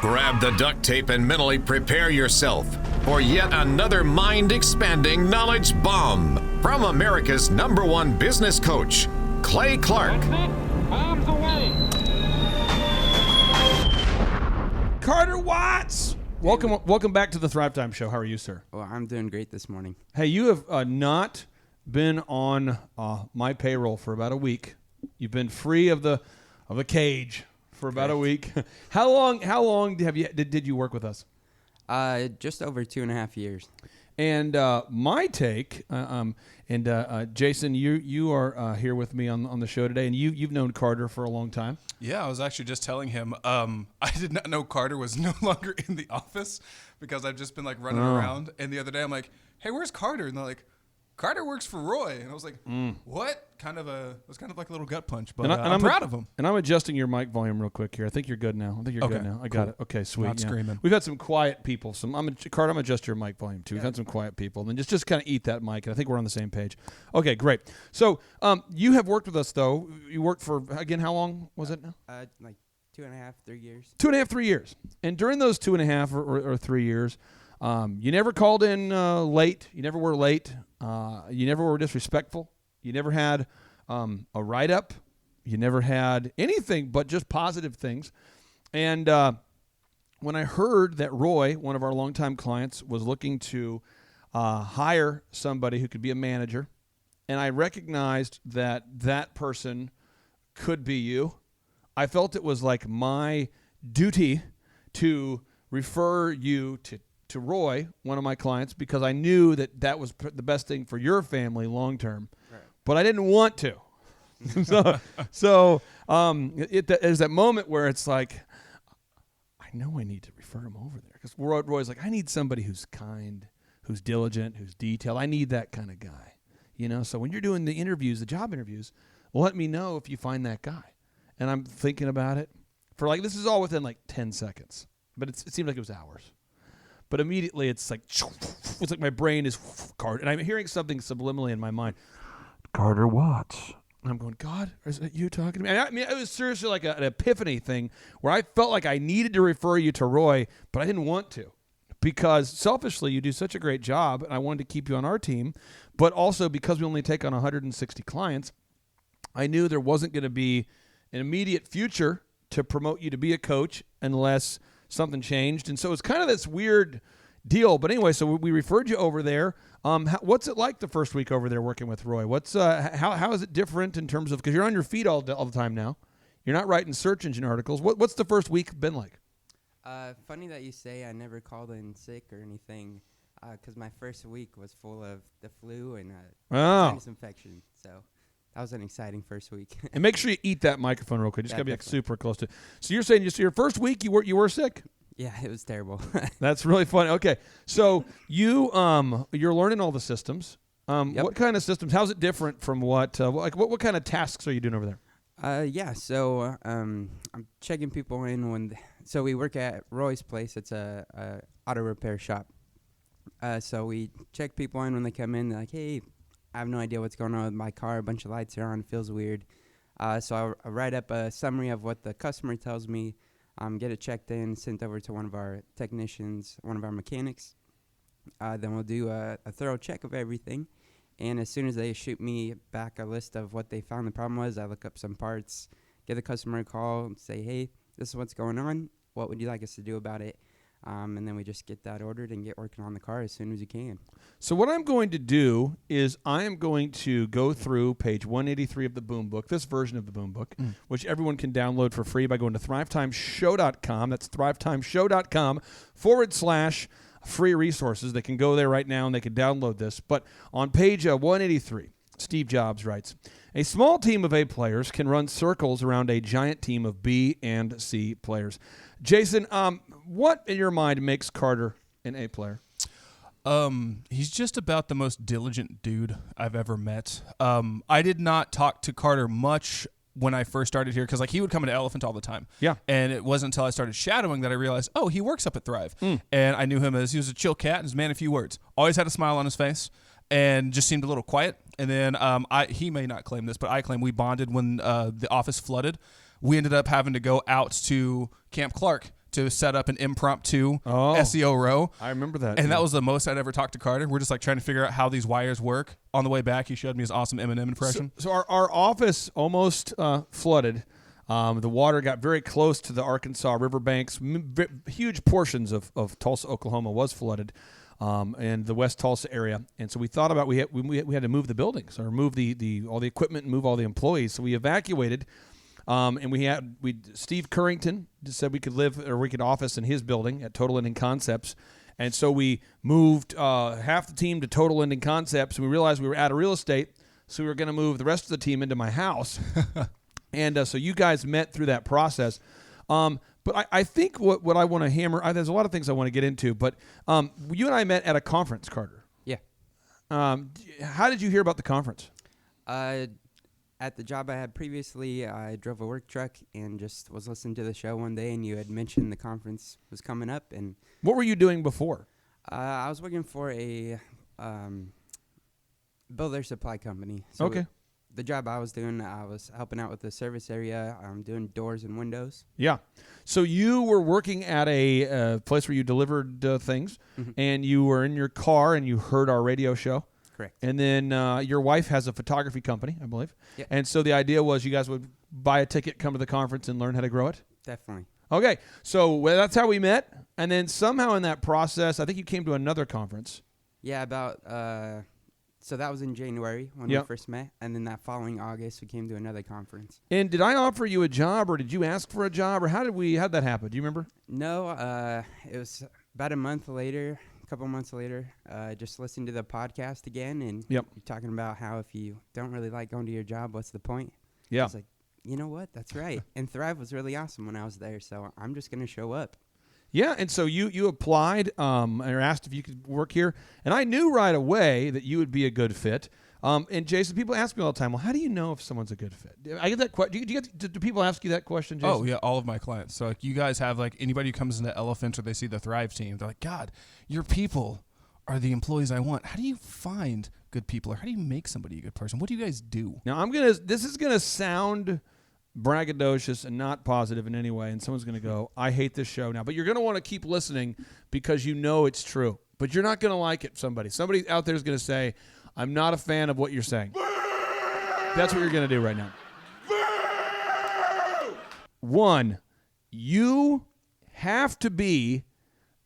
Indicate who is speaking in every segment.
Speaker 1: Grab the duct tape and mentally prepare yourself for yet another mind-expanding knowledge bomb from America's #1 business coach, Clay Clark.
Speaker 2: Bombs away.
Speaker 3: Carter Watts! Welcome back to the Thrive Time Show. How are you, sir?
Speaker 4: Well, I'm doing great this morning.
Speaker 3: Hey, you have not been on my payroll for about a week. You've been free of the cage for about a week. How long did you work with us?
Speaker 4: Just over 2.5 years.
Speaker 3: And my take, Jason, you are here with me on the show today, and you've known Carter for a long time.
Speaker 5: Yeah, I was actually just telling him I did not know Carter was no longer in the office because I've just been like running around. And the other day I'm like, hey, where's Carter? And they're like, Carter works for Roy. And I was like, what? It was kind of like a little gut punch, but I'm proud of him.
Speaker 3: And I'm adjusting your mic volume real quick here. I think you're good now. Good now. I got it. Okay, sweet.
Speaker 5: Not screaming.
Speaker 3: We've had some quiet people. Carter, I'm adjust your mic volume too. We've had some quiet people. And then just kind of eat that mic, and I think we're on the same page. Okay, great. So you have worked with us, though. You worked for, again, how long was it now?
Speaker 4: Like 2.5, 3 years.
Speaker 3: 2.5, 3 years. And during those 2.5 or 3 years, you never called in late. You never were late. You never were disrespectful. You never had a write-up. You never had anything but just positive things. And when I heard that Roy, one of our longtime clients, was looking to hire somebody who could be a manager, and I recognized that person could be you, I felt it was like my duty to refer you to Roy, one of my clients, because I knew that was the best thing for your family long term. Right. But I didn't want to. so there's that moment where it's like, I know I need to refer him over there. Because Roy's like, I need somebody who's kind, who's diligent, who's detailed. I need that kind of guy. So when you're doing the interviews, the job interviews, let me know if you find that guy. And I'm thinking about it for this is all within 10 seconds. But it seemed like it was hours. But immediately it's like my brain is Carter. And I'm hearing something subliminally in my mind. Carter Watts. And I'm going, God, is it you talking to me? I mean, it was seriously like an epiphany thing where I felt like I needed to refer you to Roy, but I didn't want to. Because selfishly, you do such a great job, and I wanted to keep you on our team. But also because we only take on 160 clients, I knew there wasn't going to be an immediate future to promote you to be a coach unless something changed. And so it's kind of this weird deal. But anyway, so we referred you over there. What's it like the first week over there working with Roy? What's how is it different in terms of, because you're on your feet all the time now. You're not writing search engine articles. What's the first week been like?
Speaker 4: Funny that you say I never called in sick or anything, because my first week was full of the flu and sinus infection. So that was an exciting first week.
Speaker 3: And make sure you eat that microphone real quick. Just got to be
Speaker 4: definitely.
Speaker 3: super close to. So you're saying your first week you were sick?
Speaker 4: Yeah, it was terrible.
Speaker 3: That's really funny. Okay, so you're learning all the systems.
Speaker 4: Yep.
Speaker 3: What kind of systems? How's it different from what kind of tasks are you doing over there?
Speaker 4: So I'm checking people in so we work at Roy's place. It's a auto repair shop. So we check people in when they come in. They're like, hey, I have no idea what's going on with my car. A bunch of lights are on. It feels weird. So I write up a summary of what the customer tells me, get it checked in, sent over to one of our technicians, one of our mechanics. Then we'll do a thorough check of everything. And as soon as they shoot me back a list of what they found the problem was, I look up some parts, give the customer a call, and say, hey, this is what's going on. What would you like us to do about it? And then we just get that ordered and get working on the car as soon as you can. So
Speaker 3: what I'm going to do is I am going to go through page 183 of the Boom Book, this version of the Boom Book, which everyone can download for free by going to thrivetimeshow.com. That's thrivetimeshow.com/free resources. They can go there right now and they can download this. But on page 183, Steve Jobs writes, a small team of A players can run circles around a giant team of B and C players. Jason, what in your mind makes Carter an A player?
Speaker 5: He's just about the most diligent dude I've ever met. I did not talk to Carter much when I first started here because he would come into Elephant all the time.
Speaker 3: Yeah.
Speaker 5: And it wasn't until I started shadowing that I realized, oh, he works up at Thrive. And I knew him as he was a chill cat and his man of few words. Always had a smile on his face and just seemed a little quiet. And then he may not claim this, but I claim we bonded when the office flooded. We ended up having to go out to Camp Clark to set up an impromptu
Speaker 3: Oh.
Speaker 5: SEO row.
Speaker 3: I remember that.
Speaker 5: And that was the most I'd ever talked to Carter. We're just like trying to figure out how these wires work. On the way back, he showed me his awesome Eminem impression.
Speaker 3: So our office almost flooded. The water got very close to the Arkansas riverbanks. Huge portions of Tulsa, Oklahoma was flooded, and the West Tulsa area. And so we thought about we had to move the buildings or move all the equipment and move all the employees. So we evacuated, and Steve Currington just said we could office in his building at Total Ending Concepts. And so we moved half the team to Total Ending Concepts, and we realized we were out of real estate, so we were going to move the rest of the team into my house. And so you guys met through that process. But I think what I want to hammer, there's a lot of things I want to get into, but you and I met at a conference, Carter.
Speaker 4: Yeah.
Speaker 3: How did you hear about the conference?
Speaker 4: At the job I had previously, I drove a work truck and just was listening to the show one day, and you had mentioned the conference was coming up. And
Speaker 3: What were you doing before?
Speaker 4: I was working for a builder supply company. So
Speaker 3: Okay.
Speaker 4: The job I was doing, I was helping out with the service area, doing doors and windows.
Speaker 3: Yeah. So you were working at a place where you delivered things, and you were in your car and you heard our radio show.
Speaker 4: Correct.
Speaker 3: And then your wife has a photography company, I believe.
Speaker 4: Yep.
Speaker 3: And so the idea was you guys would buy a ticket, come to the conference, and learn how to grow it?
Speaker 4: Definitely.
Speaker 3: Okay. So that's how we met. And then somehow in that process, I think you came to another conference.
Speaker 4: Yeah, about so that was in January when
Speaker 3: Yep.
Speaker 4: we first met, and then that following August we came to another conference.
Speaker 3: And did I offer you a job, or did you ask for a job, or how'd that happen? Do you remember?
Speaker 4: No, it was about a couple months later, just listening to the podcast again, and
Speaker 3: Yep.
Speaker 4: you're talking about how if you don't really like going to your job, what's the point? I
Speaker 3: Yeah.
Speaker 4: was like, you know what? That's right. And Thrive was really awesome when I was there, so I'm just going to show up.
Speaker 3: Yeah, and so you applied or asked if you could work here, and I knew right away that you would be a good fit. And Jason, people ask me all the time, well, how do you know if someone's a good fit? I get that question. Do people ask you that question, Jason?
Speaker 5: Oh, yeah, all of my clients. So like you guys have like anybody who comes into Elephant or they see the Thrive team, they're like, God, your people are the employees I want. How do you find good people, or how do you make somebody a good person? What do you guys do?
Speaker 3: Now this is gonna sound braggadocious and not positive in any way, and someone's going to go, I hate this show now. But you're going to want to keep listening because you know it's true. But you're not going to like it, somebody. Somebody out there is going to say, I'm not a fan of what you're saying. That's what you're going to do right now. One, you have to be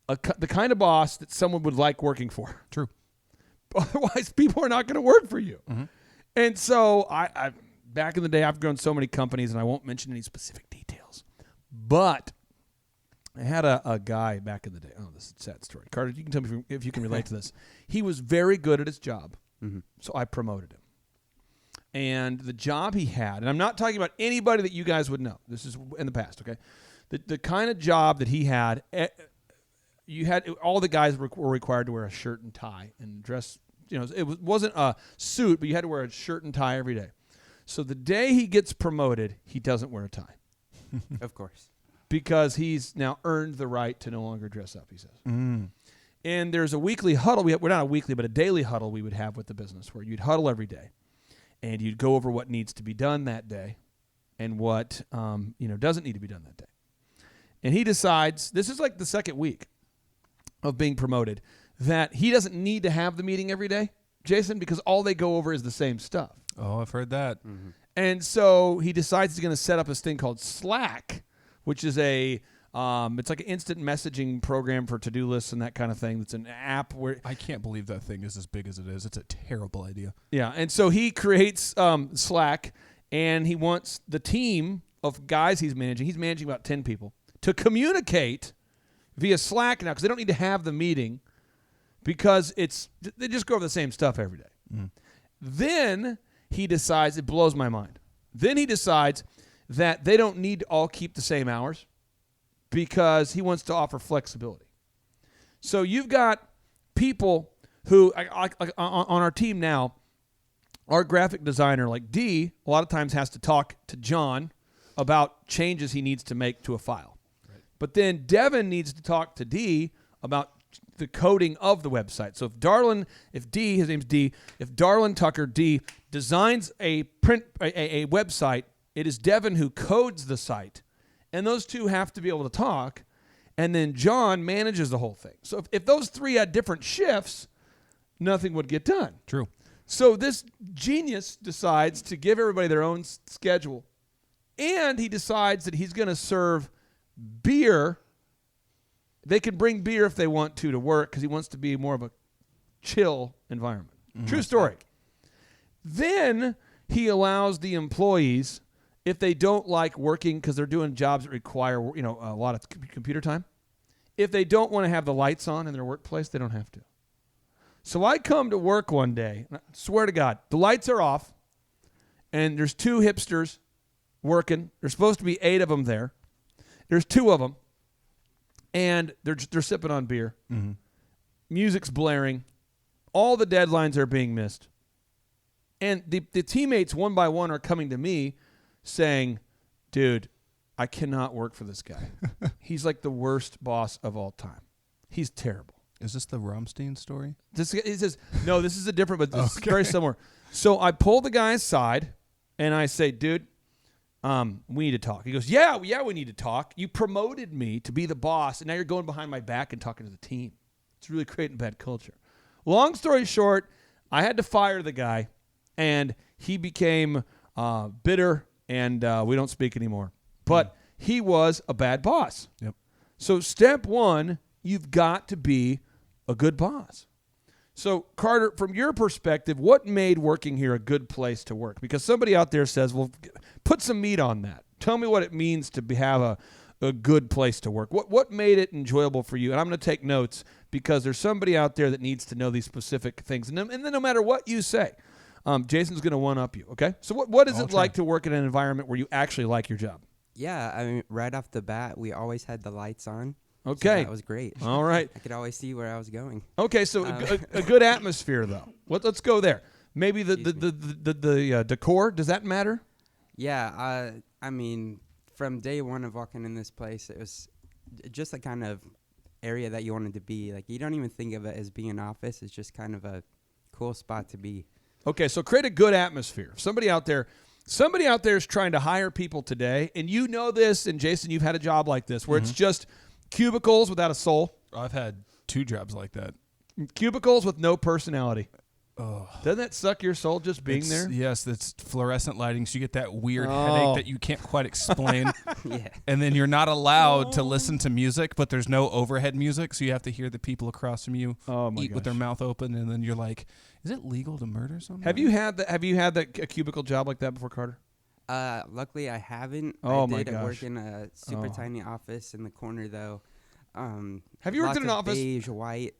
Speaker 3: the kind of boss that someone would like working for.
Speaker 5: True.
Speaker 3: Otherwise, people are not going to work for you. Mm-hmm. And so I back in the day, I've grown so many companies, and I won't mention any specific details. But I had a guy back in the day. Oh, this is a sad story. Carter, you can tell me if you can relate to this. He was very good at his job, so I promoted him. And the job he had, and I'm not talking about anybody that you guys would know. This is in the past, okay? The kind of job that he had, all the guys were required to wear a shirt and tie and dress. You know, it wasn't a suit, but you had to wear a shirt and tie every day. So the day he gets promoted, he doesn't wear a tie.
Speaker 4: Of course.
Speaker 3: Because he's now earned the right to no longer dress up, he says. And there's a weekly huddle. We're not a weekly, but a daily huddle we would have with the business where you'd huddle every day. And you'd go over what needs to be done that day and what doesn't need to be done that day. And he decides, this is like the second week of being promoted, that he doesn't need to have the meeting every day, Jason, because all they go over is the same stuff.
Speaker 5: Oh, I've heard that.
Speaker 3: Mm-hmm. And so he decides he's going to set up this thing called Slack, which is it's like an instant messaging program for to-do lists and that kind of thing. It's an app where
Speaker 5: I can't believe that thing is as big as it is. It's a terrible idea.
Speaker 3: Yeah, and so he creates Slack, and he wants the team of guys he's managing about 10 people, to communicate via Slack now, because they don't need to have the meeting, because they just go over the same stuff every day. Then he decides, it blows my mind, then he decides that they don't need to all keep the same hours, because he wants to offer flexibility. So you've got people who, on our team now, our graphic designer, like D, a lot of times has to talk to John about changes he needs to make to a file. Right. But then Devin needs to talk to D about the coding of the website. So his name's D, if Darlin Tucker, D, designs a website, it is Devin who codes the site. And those two have to be able to talk. and then John manages the whole thing. So if those three had different shifts, nothing would get done.
Speaker 5: True.
Speaker 3: So this genius decides to give everybody their own schedule, and he decides that he's going to serve beer. They can bring beer if they want to work because he wants to be more of a chill environment. True story. Then he allows the employees, if they don't like working because they're doing jobs that require a lot of computer time, if they don't want to have the lights on in their workplace, they don't have to. So I come to work one day, and I swear to God, the lights are off, and there's 2 hipsters working. There's supposed to be 8 of them there. There's 2 of them, and they're sipping on beer. Mm-hmm. Music's blaring. All the deadlines are being missed. And the teammates, one by one, are coming to me saying, dude, I cannot work for this guy. He's like the worst boss of all time. He's terrible.
Speaker 5: Is this the Rumstein story?
Speaker 3: He says, no, this is a different, but this is very similar. So I pull the guy aside, and I say, dude, we need to talk. He goes, yeah, we need to talk. You promoted me to be the boss, and now you're going behind my back and talking to the team. It's really creating bad culture. Long story short, I had to fire the guy, and he became bitter, and we don't speak anymore. But he was a bad boss.
Speaker 5: Yep.
Speaker 3: So step 1, you've got to be a good boss. So, Carter, from your perspective, what made working here a good place to work? Because somebody out there says, well, put some meat on that. Tell me what it means to have a good place to work. What made it enjoyable for you? And I'm going to take notes because there's somebody out there that needs to know these specific things. And then no matter what you say, Jason's going to one-up you, okay? So what is it like to work in an environment where you actually like your job?
Speaker 4: Yeah, I mean, right off the bat, we always had the lights on.
Speaker 3: Okay.
Speaker 4: So that was great.
Speaker 3: All right.
Speaker 4: I could always see where I was going.
Speaker 3: Okay, so a good atmosphere, though. Let's go there. Maybe the decor, does that matter?
Speaker 4: Yeah, I mean, from day one of walking in this place, it was just the kind of area that you wanted to be. Like, you don't even think of it as being an office. It's just kind of a cool spot to be.
Speaker 3: Okay, so create a good atmosphere. Somebody out there is trying to hire people today, and you know this, and Jason, you've had a job like this, where it's just cubicles without a soul.
Speaker 5: I've had 2 jobs like that.
Speaker 3: Cubicles with no personality.
Speaker 5: Oh.
Speaker 3: Doesn't that suck your soul just being there?
Speaker 5: Yes, that's fluorescent lighting, so you get that weird headache that you can't quite explain.
Speaker 4: Yeah.
Speaker 5: And then you're not allowed to listen to music, but there's no overhead music, so you have to hear the people across from you eat with their mouth open, and then you're like, is it legal to murder somebody?
Speaker 3: Have you had a cubicle job like that before, Carter?
Speaker 4: Luckily, I haven't.
Speaker 3: Oh,
Speaker 4: I did
Speaker 3: my gosh.
Speaker 4: work in a super tiny office in the corner, though.
Speaker 3: Have you worked in an office?
Speaker 4: Beige, white.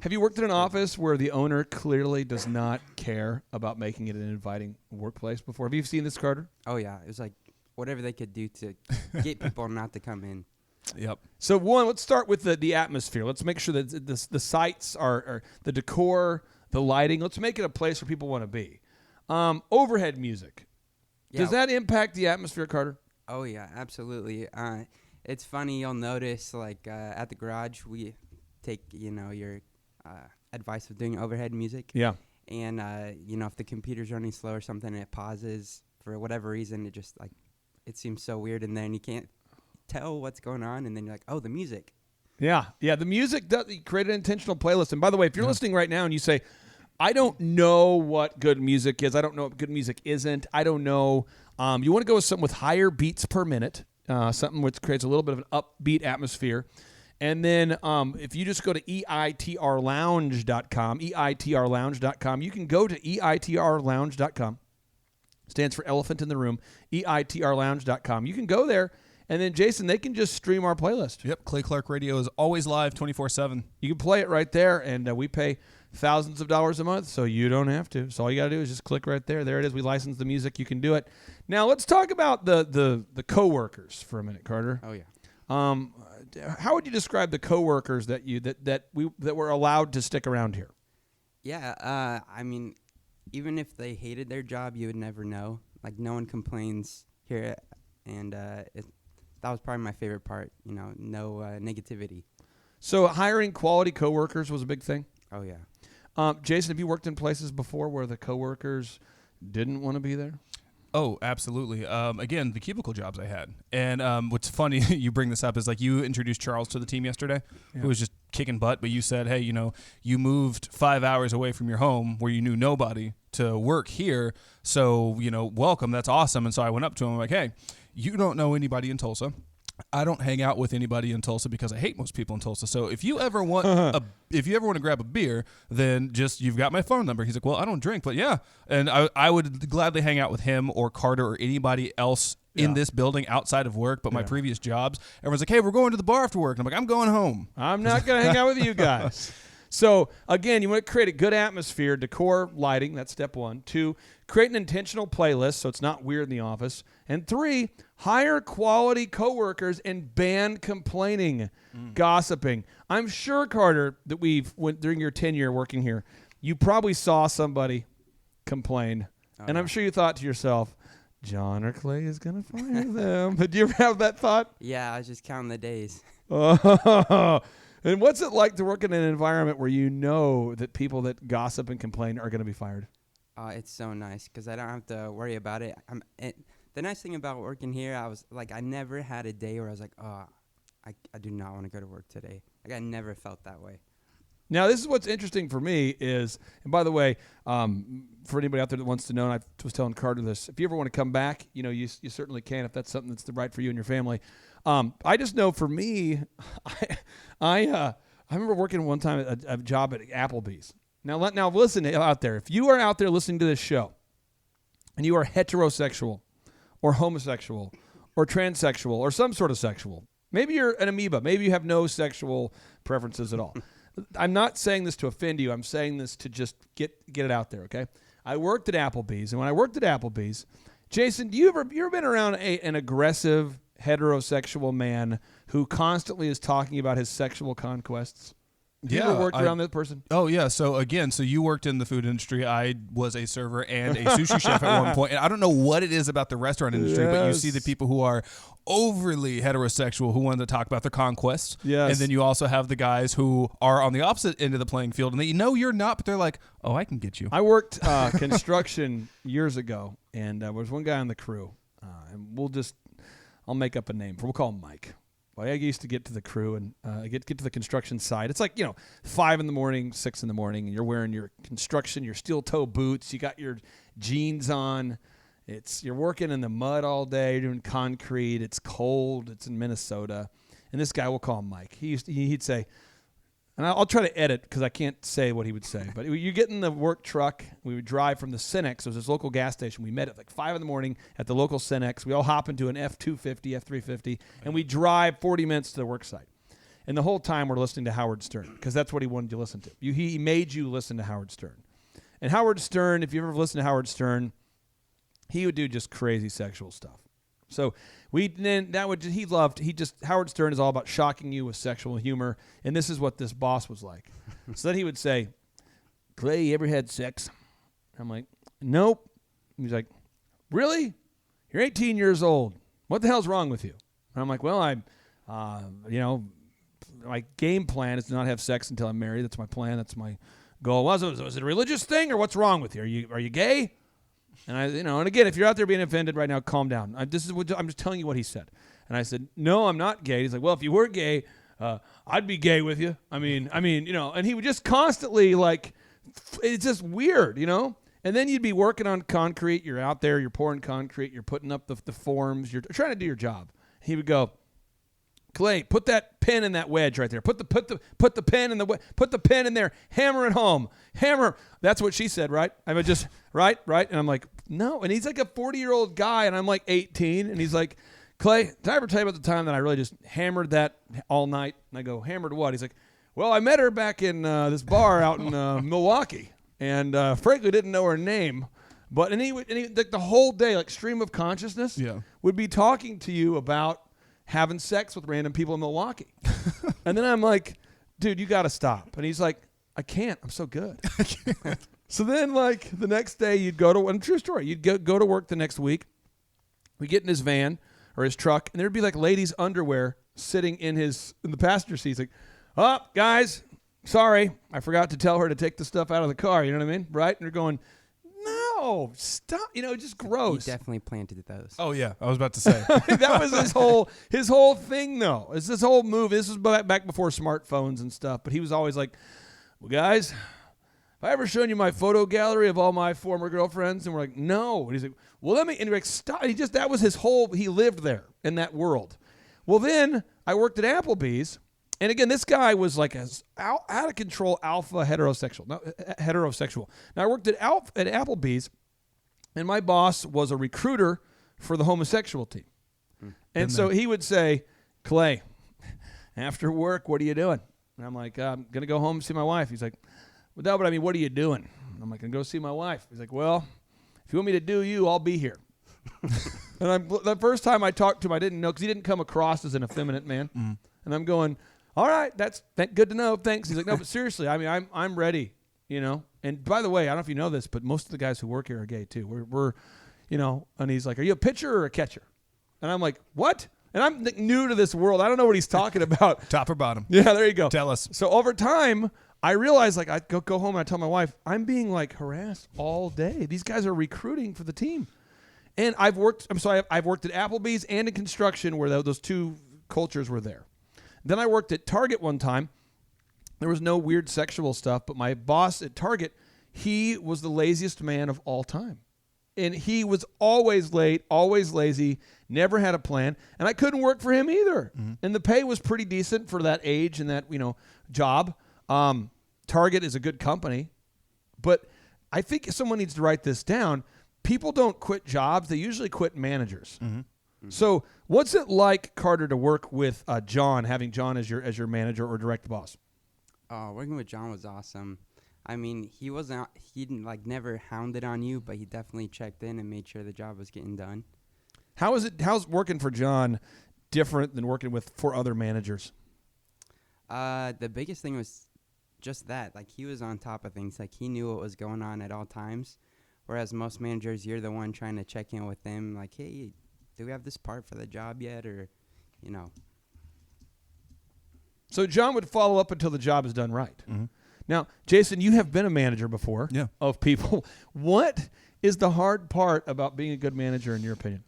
Speaker 3: Have you worked in an office where the owner clearly does not care about making it an inviting workplace before? Have you seen this, Carter?
Speaker 4: Oh, yeah. It was like whatever they could do to get people not to come in.
Speaker 5: Yep.
Speaker 3: So, let's start with the atmosphere. Let's make sure that the sites are the decor, the lighting. Let's make it a place where people want to be. Overhead music.
Speaker 4: Yeah.
Speaker 3: Does that impact the atmosphere, Carter?
Speaker 4: Oh, yeah, absolutely. It's funny. You'll notice, like, at the garage, we take, your advice of doing overhead music.
Speaker 3: Yeah.
Speaker 4: And, if the computer's running slow or something, it pauses for whatever reason. It just, like, it seems so weird. And then you can't tell what's going on. And then you're like, oh, the music.
Speaker 3: Yeah. Yeah, the music does create an intentional playlist. And by the way, if you're listening right now and you say, I don't know what good music is. I don't know what good music isn't. I don't know. You want to go with something with higher beats per minute, something which creates a little bit of an upbeat atmosphere. And then if you just go to eitrlounge.com, you can go to eitrlounge.com. Stands for Elephant in the Room, eitrlounge.com. You can go there, and then, Jason, they can just stream our playlist.
Speaker 5: Yep, Clay Clark Radio is always live 24/7.
Speaker 3: You can play it right there, and we pay thousands of dollars a month, so you don't have to. So all you got to do is just click right there. There it is. We license the music. You can do it. Now, let's talk about the coworkers for a minute, Carter.
Speaker 4: Oh, yeah.
Speaker 3: How would you describe the coworkers that were allowed to stick around here?
Speaker 4: Yeah, I mean, even if they hated their job, you would never know. Like, no one complains here, and that was probably my favorite part. No negativity.
Speaker 3: So hiring quality coworkers was a big thing.
Speaker 4: Oh yeah.
Speaker 3: Jason, have you worked in places before where the coworkers didn't want to be there?
Speaker 5: Oh, absolutely. Again, the cubicle jobs I had. And what's funny, you bring this up, is like you introduced Charles to the team yesterday, who was just kicking butt, but you said, hey, you moved 5 hours away from your home where you knew nobody to work here. So, welcome. That's awesome. And so I went up to him like, hey, you don't know anybody in Tulsa. I don't hang out with anybody in Tulsa because I hate most people in Tulsa. So if you ever want to grab a beer, then you've got my phone number. He's like, well, I don't drink, but yeah. And I would gladly hang out with him or Carter or anybody else in this building outside of work, but my previous jobs, everyone's like, hey, we're going to the bar after work. And I'm like, I'm going home.
Speaker 3: I'm not going to hang out with you guys. So, again, you want to create a good atmosphere, decor, lighting, that's step 1. 2, create an intentional playlist so it's not weird in the office. And 3, hire quality coworkers and ban complaining, gossiping. I'm sure, Carter, that during your tenure working here, you probably saw somebody complain. And I'm sure you thought to yourself, John or Clay is going to fire them. Did you ever have that thought?
Speaker 4: Yeah, I was just counting the days.
Speaker 3: Oh. And what's it like to work in an environment where you know that people that gossip and complain are going to be fired?
Speaker 4: It's so nice because I don't have to worry about it. The nice thing about working here, I never had a day where I was like, oh, I do not want to go to work today. Like, I never felt that way.
Speaker 3: Now, this is what's interesting for me is, and by the way, for anybody out there that wants to know, and I was telling Carter this, if you ever want to come back, you certainly can if that's something that's right for you and your family. I just know for me, I remember working one time at a job at Applebee's. Now listen out there. If you are out there listening to this show and you are heterosexual or homosexual or transsexual or some sort of sexual, maybe you're an amoeba, maybe you have no sexual preferences at all. I'm not saying this to offend you. I'm saying this to just get it out there, okay? I worked at Applebee's, and when I worked at Applebee's, Jason, you ever been around an aggressive heterosexual man who constantly is talking about his sexual conquests? Have you ever worked around that person?
Speaker 5: Oh, yeah. So you worked in the food industry. I was a server and a sushi chef at one point. And I don't know what it is about the restaurant industry, but you see the people who are overly heterosexual who want to talk about their conquests.
Speaker 3: Yes.
Speaker 5: And then you also have the guys who are on the opposite end of the playing field. And you're not, but they're like, oh, I can get you.
Speaker 3: I worked construction years ago, and there was one guy on the crew. And I'll make up a name. We'll call him Mike. Well, I used to get to the crew and get to the construction site. It's like, 5 in the morning, 6 in the morning, and you're wearing your steel toe boots. You got your jeans on. You're working in the mud all day. You're doing concrete. It's cold. It's in Minnesota. And this guy, we'll call him Mike. He'd say, and I'll try to edit because I can't say what he would say. But you get in the work truck. We would drive from the Cenex. It was this local gas station. We met at like 5 in the morning at the local Cenex. We all hop into an F-250, F-350, and we drive 40 minutes to the work site. And the whole time we're listening to Howard Stern because that's what he wanted you to listen to. He made you listen to Howard Stern. And Howard Stern, if you ever listened to Howard Stern, he would do just crazy sexual stuff. So Howard Stern is all about shocking you with sexual humor, and this is what this boss was like. So then he would say, Clay, you ever had sex? I'm like, nope. He's like, really? You're 18 years old. What the hell's wrong with you? And I'm like, well, my game plan is to not have sex until I'm married. That's my plan. That's my goal. Was it a religious thing, or what's wrong with you? Are you gay? And and again, if you're out there being offended right now, calm down. I'm just telling you what he said. And I said, no, I'm not gay. He's like, well, if you were gay, I'd be gay with you. I mean, and he would just constantly it's just weird, And then you'd be working on concrete. You're out there, you're pouring concrete, you're putting up the forms, you're trying to do your job. He would go, Clay, put that pin in that wedge right there. Put the pin in put the pin in there. Hammer it home. Hammer. That's what she said, right? I mean, just right. And I'm like, no. And he's like a 40-year-old guy, and I'm like 18. And he's like, Clay, did I ever tell you about the time that I really just hammered that all night? And I go, hammered what? He's like, well, I met her back in this bar out in Milwaukee, and frankly didn't know her name. But he like the whole day, like stream of consciousness, would be talking to you about having sex with random people in Milwaukee. And then I'm like, dude, you got to stop. And he's like, I can't. I'm so good. So then, the next day, you'd go to, and true story, you'd go to work the next week. We get in his van or his truck, and there'd be ladies' underwear sitting in the passenger seat. He's like, oh, guys, sorry. I forgot to tell her to take the stuff out of the car. You know what I mean? Right? And they're going, no, no, stop. Just
Speaker 4: He
Speaker 3: gross.
Speaker 4: definitely planted those.
Speaker 5: Oh yeah, I was about to say.
Speaker 3: That was his whole thing, though. It's this whole move. This was back before smartphones and stuff. But he was always like, "Well, guys, have I ever shown you my photo gallery of all my former girlfriends?" And we're like, "No." And he's like, "Well, let me." And we're like, "Stop." And that was his whole. He lived there in that world. Well, then I worked at Applebee's, and again, this guy was like out of control alpha heterosexual. Now I worked at Applebee's, and my boss was a recruiter for the homosexual team. And so he would say, "Clay, after work, what are you doing?" And I'm like, "I'm going to go home and see my wife." He's like, "Well, no, but I mean, what are you doing?" And I'm like, "I'm going to go see my wife." He's like, "Well, if you want me to do you, I'll be here." And the first time I talked to him, I didn't know, because he didn't come across as an effeminate man. And I'm going, "All right, that's good to know. Thanks." He's like, "No, but seriously, I mean, I'm ready, And by the way, I don't know if you know this, but most of the guys who work here are gay too. We're And he's like, "Are you a pitcher or a catcher?" And I'm like, "What?" And I'm new to this world. I don't know what he's talking about.
Speaker 5: Top or bottom?
Speaker 3: Yeah, there you go.
Speaker 5: Tell us.
Speaker 3: So over time, I realized, like, I go home and I tell my wife, I'm being like harassed all day. These guys are recruiting for the team. And I've worked at Applebee's and in construction, where those two cultures were there. Then I worked at Target one time. There was no weird sexual stuff, but my boss at Target, he was the laziest man of all time. And he was always late, always lazy, never had a plan. And I couldn't work for him either. And the pay was pretty decent for that age and that, job. Target is a good company. But I think someone needs to write this down. People don't quit jobs. They usually quit managers. So what's it like, Carter, to work with John, having John as your manager or direct boss?
Speaker 4: Oh, working with John was awesome. I mean, he didn't never hounded on you, but he definitely checked in and made sure the job was getting done.
Speaker 3: How's working for John different than working with 4 other managers?
Speaker 4: The biggest thing was just that. Like, he was on top of things. Like, he knew what was going on at all times. Whereas most managers, you're the one trying to check in with them. Like, "Hey, do we have this part for the job yet?" Or,
Speaker 3: So John would follow up until the job is done right. Now, Jason, you have been a manager before of people. What is the hard part about being a good manager, in your opinion?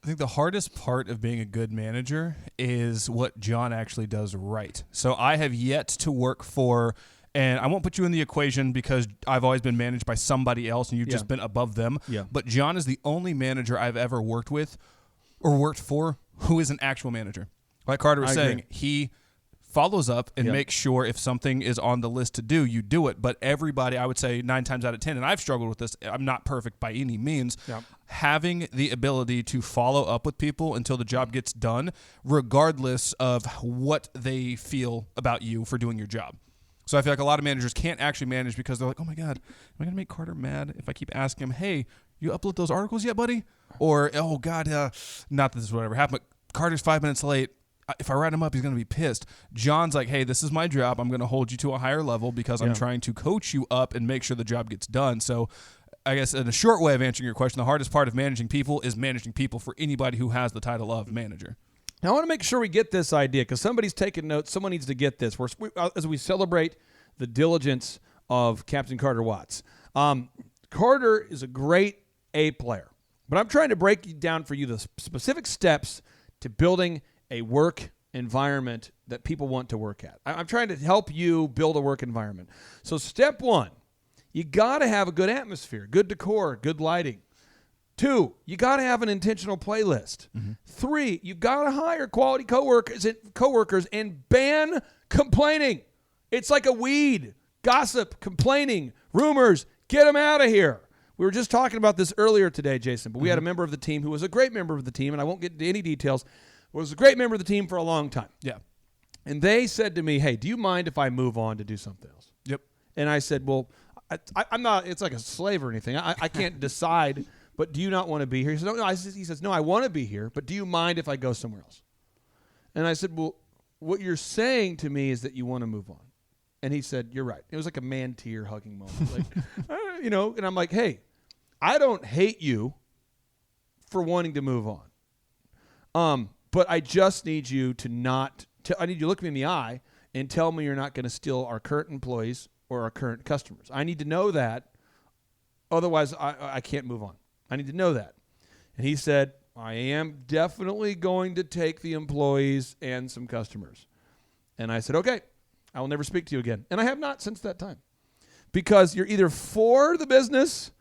Speaker 5: I think the hardest part of being a good manager is what John actually does right. So I have yet to work for, and I won't put you in the equation because I've always been managed by somebody else and you've just been above them.
Speaker 3: Yeah.
Speaker 5: But John is the only manager I've ever worked with or worked for who is an actual manager. Like Carter was saying,
Speaker 3: agree.
Speaker 5: he follows up and makes sure if something is on the list to do, you do it. But everybody, I would say 9 times out of 10, and I've struggled with this, I'm not perfect by any means, having the ability to follow up with people until the job gets done, regardless of what they feel about you for doing your job. So I feel like a lot of managers can't actually manage because they're like, "Oh my God, am I going to make Carter mad if I keep asking him, hey, you upload those articles yet, buddy?" Or, "Oh God, not that this would ever happen, but Carter's 5 minutes late. If I write him up, he's going to be pissed." John's like, "Hey, this is my job. I'm going to hold you to a higher level because I'm trying to coach you up and make sure the job gets done." So I guess in a short way of answering your question, the hardest part of managing people is managing people for anybody who has the title of manager.
Speaker 3: Now, I want to make sure we get this idea, because somebody's taking notes. Someone needs to get this. As we celebrate the diligence of Captain Carter Watts. Carter is a great A player, but I'm trying to break down for you the specific steps to building a work environment that people want to work at. I'm trying to help you build a work environment. So step 1, you got to have a good atmosphere, good decor, good lighting. 2, you got to have an intentional playlist. 3, you got to hire quality coworkers and ban complaining. It's like a weed. Gossip, complaining, rumors, get them out of here. We were just talking about this earlier today, Jason, but we had a member of the team who was a great member of the team, and I won't get into any details, was a great member of the team for a long time.
Speaker 5: Yeah.
Speaker 3: And they said to me, "Hey, do you mind if I move on to do something else?"
Speaker 5: Yep.
Speaker 3: And I said, "Well, I'm not, it's like a slave or anything. I can't decide, but do you not want to be here?" He said, "No." He says, "No, I want to be here, but do you mind if I go somewhere else?" And I said, "Well, what you're saying to me is that you want to move on." And he said, "You're right." It was like a man-tear hugging moment. Like, and I'm like, "Hey, I don't hate you for wanting to move on. But I just need you I need you to look me in the eye and tell me you're not going to steal our current employees or our current customers. I need to know that Otherwise, I can't move on. I need to know that. And he said, I am definitely going to take the employees and some customers. And I said, okay, I will never speak to you again. And I have not since that time. Because you're either for the business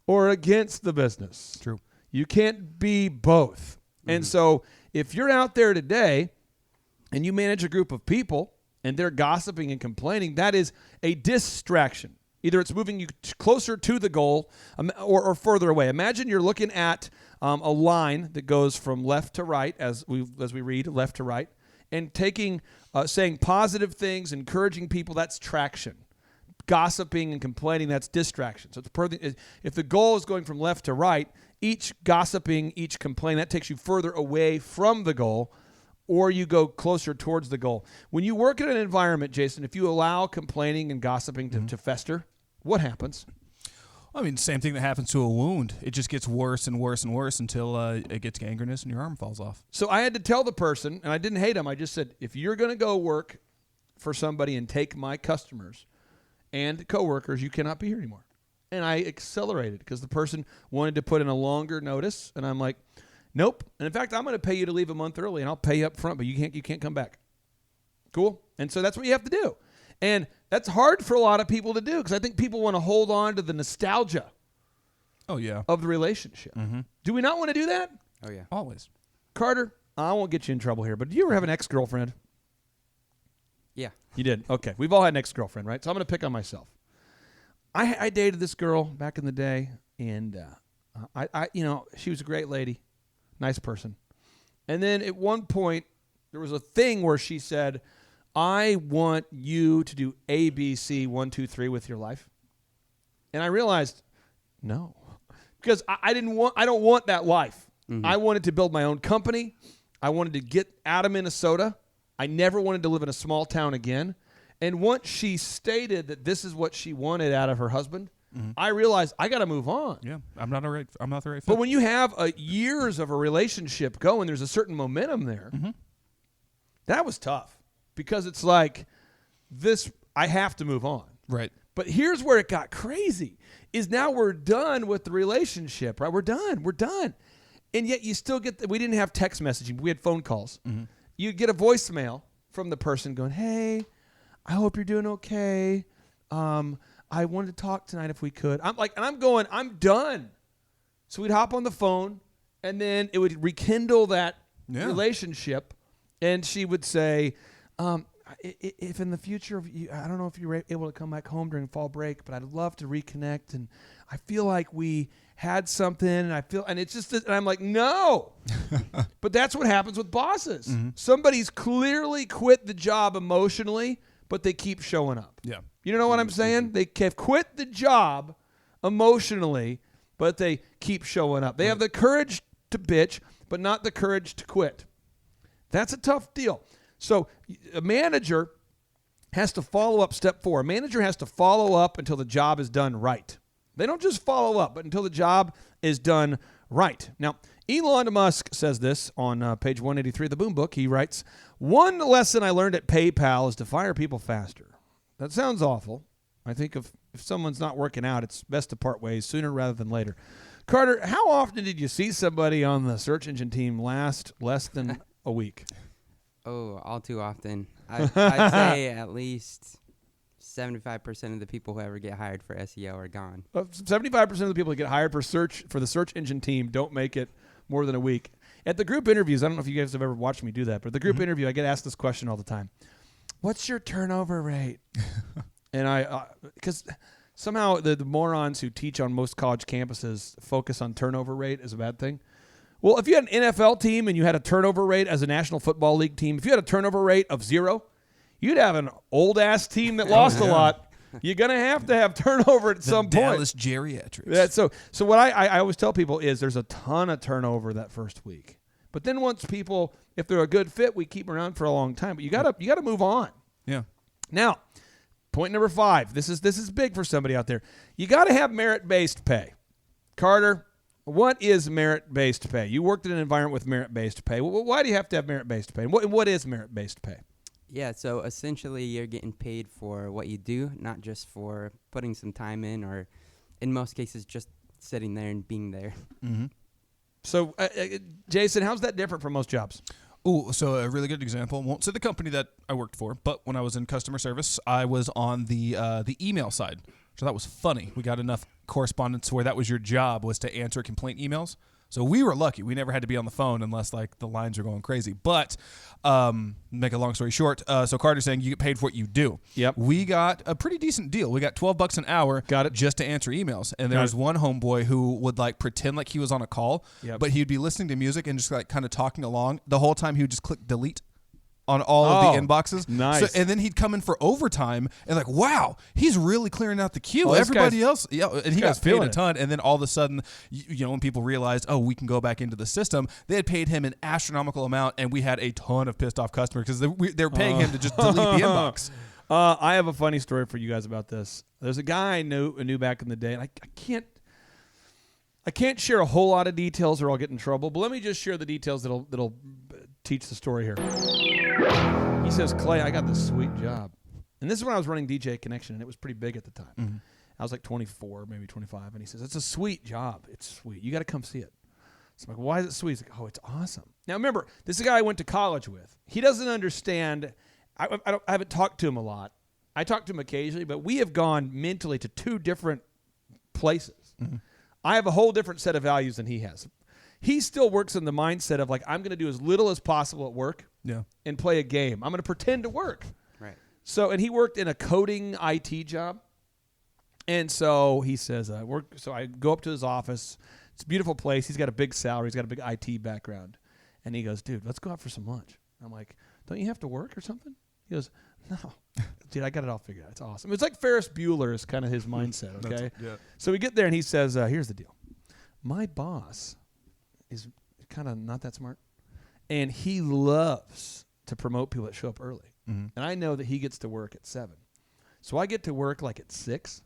Speaker 3: or against the business.
Speaker 5: True.
Speaker 3: You can't be both. And so if you're out there today and you manage a group of people and they're gossiping and complaining, that is a distraction. Either it's moving you closer to the goal or further away. Imagine you're looking at a line that goes from left to right, as we read left to right, and saying positive things, encouraging people. That's traction. Gossiping and complaining, that's distraction. So if the goal is going from left to right, each gossiping, each complaining, that takes you further away from the goal, or you go closer towards the goal. When you work in an environment, Jason, if you allow complaining and gossiping to fester, what happens?
Speaker 5: I mean, same thing that happens to a wound. It just gets worse and worse and worse until it gets gangrenous and your arm falls off.
Speaker 3: So I had to tell the person, and I didn't hate him. I just said, if you're going to go work for somebody and take my customers and coworkers, you cannot be here anymore. And I accelerated because the person wanted to put in a longer notice, and I'm like, nope. And in fact, I'm going to pay you to leave a month early, and I'll pay you up front, but you can't come back. Cool? And so that's what you have to do. And that's hard for a lot of people to do because I think people want to hold on to the nostalgia
Speaker 5: Oh, yeah.
Speaker 3: of the relationship. Do we not want to do that?
Speaker 4: Oh, yeah.
Speaker 5: Always.
Speaker 3: Carter, I won't get you in trouble here, but do you ever have an ex-girlfriend?
Speaker 4: Yeah.
Speaker 3: You did? Okay. We've all had an ex-girlfriend, right? So I'm going to pick on myself. I dated this girl back in the day, and she was a great lady, nice person. And then at one point, there was a thing where she said, I want you to do A, B, C, 1, 2, 3 with your life. And I realized, no, because I don't want that life. I wanted to build my own company. I wanted to get out of Minnesota. I never wanted to live in a small town again. And once she stated that this is what she wanted out of her husband, I realized I got to move on.
Speaker 5: Yeah, I'm not the right fit.
Speaker 3: But when you have years of a relationship going, there's a certain momentum there. That was tough because it's like this. I have to move on.
Speaker 5: Right.
Speaker 3: But here's where it got crazy: is now we're done with the relationship. Right? We're done. And yet you still get. We didn't have text messaging. We had phone calls. You get a voicemail from the person going, "Hey, I hope you're doing okay. I wanted to talk tonight if we could." I'm done. So we'd hop on the phone, and then it would rekindle that relationship. And she would say, if in the future, I don't know if you're able to come back home during fall break, but I'd love to reconnect. And I feel like we had something, and it's just, and I'm like, no. But that's what happens with bosses. Somebody's clearly quit the job emotionally, but they keep showing up.
Speaker 5: Yeah.
Speaker 3: You know what I'm saying? They have quit the job emotionally, but they keep showing up. They have the courage to bitch, but not the courage to quit. That's a tough deal. So a manager has to follow up. Step 4. A manager has to follow up until the job is done right. They don't just follow up, but until the job is done right. Now, Elon Musk says this on page 183 of the Boom Book. He writes, "One lesson I learned at PayPal is to fire people faster." That sounds awful. I think if someone's not working out, it's best to part ways sooner rather than later. Carter, how often did you see somebody on the search engine team last less than a week?
Speaker 4: Oh, all too often. I'd say at least 75% of the people who ever get hired for SEO are gone.
Speaker 3: 75% of the people who get hired for the search engine team don't make it more than a week. At the group interviews, I don't know if you guys have ever watched me do that, but at the group interview, I get asked this question all the time. What's your turnover rate? And because somehow the morons who teach on most college campuses focus on turnover rate as a bad thing. Well, if you had an NFL team and you had a turnover rate as a National Football League team, if you had a turnover rate of 0, you'd have an old-ass team that lost a lot. You're going to have turnover at some point.
Speaker 5: Dallas Geriatrics.
Speaker 3: Yeah, so what I always tell people is there's a ton of turnover that first week. But then once people, if they're a good fit, we keep them around for a long time. But you gotta move on.
Speaker 5: Yeah.
Speaker 3: Now, point number 5. This is big for somebody out there. You got to have merit-based pay. Carter, what is merit-based pay? You worked in an environment with merit-based pay. Why do you have to have merit-based pay? And what is merit-based pay?
Speaker 4: Yeah, so essentially you're getting paid for what you do, not just for putting some time in or in most cases, just sitting there and being there.
Speaker 3: So, Jason, how's that different from most jobs?
Speaker 5: Oh, so a really good example. Won't say the company that I worked for, but when I was in customer service, I was on the email side. So that was funny. We got enough correspondence where that was your job, was to answer complaint emails. So we were lucky. We never had to be on the phone unless like the lines were going crazy. But make a long story short, so Carter's saying you get paid for what you do.
Speaker 3: Yep.
Speaker 5: We got a pretty decent deal. We got $12 an hour.
Speaker 3: Got it.
Speaker 5: Just to answer emails. And there was one homeboy who would like pretend like he was on a call, but he'd be listening to music and just like kind of talking along. The whole time he would just click delete on all of the inboxes.
Speaker 3: Nice.
Speaker 5: So, and then he'd come in for overtime and like, wow, he's really clearing out the queue.
Speaker 3: Oh, this
Speaker 5: Everybody
Speaker 3: guy's-
Speaker 5: else, yeah, and he
Speaker 3: guy's
Speaker 5: got paid
Speaker 3: feeling
Speaker 5: a
Speaker 3: it.
Speaker 5: ton. And then all of a sudden, you know, when people realized, oh, we can go back into the system, they had paid him an astronomical amount, and we had a ton of pissed off customers because they were paying him to just delete the inbox.
Speaker 3: I have a funny story for you guys about this. There's a guy I knew back in the day, and I can't share a whole lot of details or I'll get in trouble, but let me just share the details that'll teach the story here. He says, Clay, I got this sweet job. And this is when I was running DJ Connection, and it was pretty big at the time. I was like 24, maybe 25, and he says, it's a sweet job. It's sweet. You got to come see it. So I'm like, why is it sweet? He's like, oh, it's awesome. Now, remember, this is a guy I went to college with. He doesn't understand. I haven't talked to him a lot. I talk to him occasionally, but we have gone mentally to two different places. I have a whole different set of values than he has. He still works in the mindset of like, I'm going to do as little as possible at work and play a game. I'm going to pretend to work.
Speaker 4: Right.
Speaker 3: So, and he worked in a coding IT job. And so he says, so I go up to his office. It's a beautiful place. He's got a big salary. He's got a big IT background. And he goes, dude, let's go out for some lunch. I'm like, don't you have to work or something? He goes, no. Dude, I got it all figured out. It's awesome. It's like Ferris Bueller is kind of his mindset, okay? So we get there, and he says, here's the deal. My boss is kind of not that smart, and he loves to promote people that show up early. And I know that he gets to work at 7. So I get to work like at 6,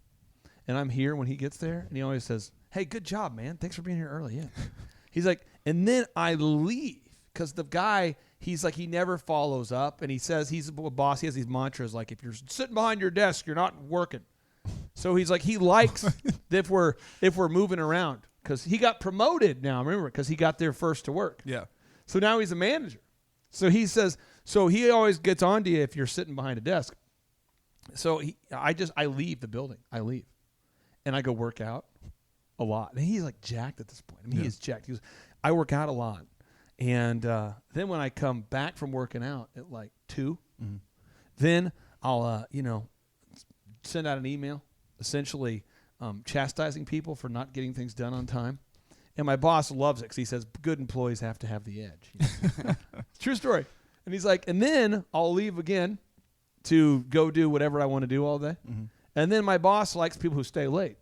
Speaker 3: and I'm here when he gets there, and he always says, hey, good job, man. Thanks for being here early. Yeah. He's like, and then I leave because the guy, he's like, he never follows up, and he says he's a boss. He has these mantras like, if you're sitting behind your desk, you're not working. So he's like, he likes if we're moving around because he got promoted now, remember, because he got there first to work.
Speaker 5: Yeah.
Speaker 3: So now he's a manager. So he says, so he always gets on to you if you're sitting behind a desk. So I leave the building. I leave. And I go work out a lot. And he's like jacked at this point. I mean, he is jacked. He goes, I work out a lot. And then when I come back from working out at like 2, then I'll, send out an email essentially chastising people for not getting things done on time. And my boss loves it because he says good employees have to have the edge. True story. And he's like, and then I'll leave again to go do whatever I want to do all day. And then my boss likes people who stay late.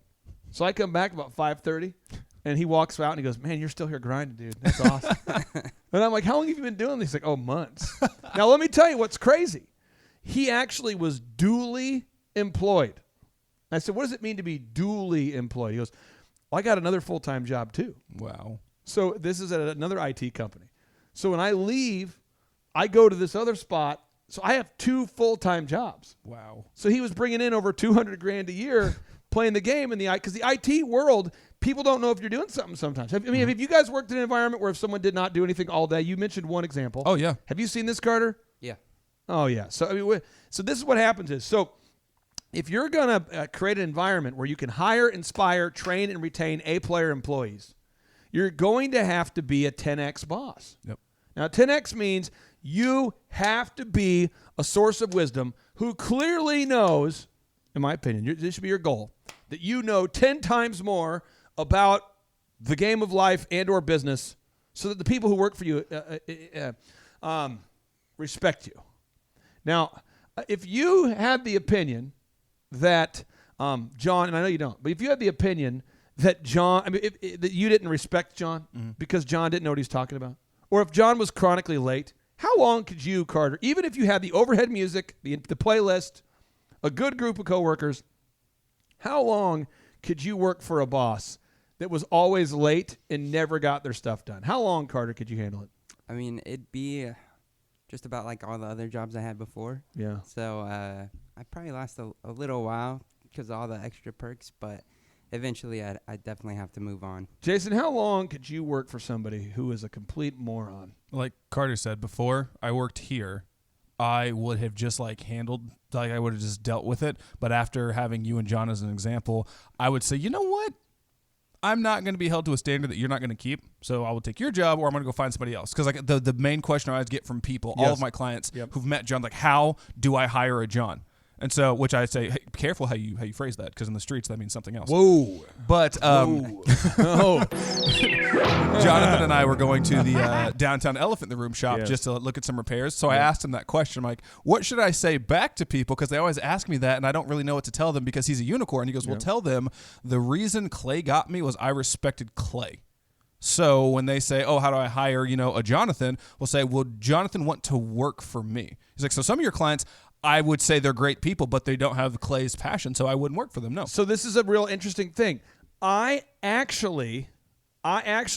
Speaker 3: So I come back about 5:30, and he walks out and he goes, man, you're still here grinding, dude. That's awesome. And I'm like, how long have you been doing this? He's like, oh, months. Now, let me tell you what's crazy. He actually was duly employed. I said, what does it mean to be duly employed? He goes, well, I got another full-time job too.
Speaker 5: Wow.
Speaker 3: So this is at another IT company. So when I leave, I go to this other spot. So I have 2 full-time jobs.
Speaker 5: Wow.
Speaker 3: So he was bringing in over $200,000 a year playing the game because the IT world, people don't know if you're doing something sometimes. Have you guys worked in an environment where if someone did not do anything all day, you mentioned one example.
Speaker 5: Oh, yeah.
Speaker 3: Have you seen this, Carter?
Speaker 4: Yeah.
Speaker 3: Oh, yeah. So so this is what happens is, so if you're going to create an environment where you can hire, inspire, train, and retain A-player employees, you're going to have to be a 10X boss.
Speaker 5: Yep.
Speaker 3: Now, 10X means you have to be a source of wisdom who clearly knows, in my opinion, this should be your goal, that you know 10 times more about the game of life and or business so that the people who work for you respect you. Now, if you had the opinion that John, and I know you don't, but if you had the opinion that that you didn't respect John because John didn't know what he's talking about, or if John was chronically late, how long could you, Carter, even if you had the overhead music, the playlist, a good group of coworkers, how long could you work for a boss that was always late and never got their stuff done? How long, Carter, could you handle it?
Speaker 4: I mean, it'd be just about like all the other jobs I had before.
Speaker 3: Yeah.
Speaker 4: So I'd probably last a little while because of all the extra perks, but eventually I definitely have to move on.
Speaker 3: Jason, how long could you work for somebody who is a complete moron?
Speaker 5: Like Carter said before, I worked here. I would have just like handled, like I would have just dealt with it. But after having you and John as an example, I would say, you know what? I'm not going to be held to a standard that you're not going to keep. So I will take your job, or I'm going to go find somebody else. Because like the main question I always get from people, all of my clients who've met John, like, how do I hire a John? And so, which I say, hey, careful how you phrase that, because in the streets that means something else.
Speaker 3: Whoa.
Speaker 5: But
Speaker 3: Oh.
Speaker 5: Jonathan and I were going to the downtown Elephant in the Room shop just to look at some repairs. So I asked him that question. I'm like, what should I say back to people? Because they always ask me that, and I don't really know what to tell them because he's a unicorn. He goes, well, tell them the reason Clay got me was I respected Clay. So when they say, oh, how do I hire, a Jonathan? We'll say, well, Jonathan want to work for me. He's like, so some of your clients, I would say they're great people, but they don't have Clay's passion, so I wouldn't work for them. No.
Speaker 3: So this is a real interesting thing. I actually,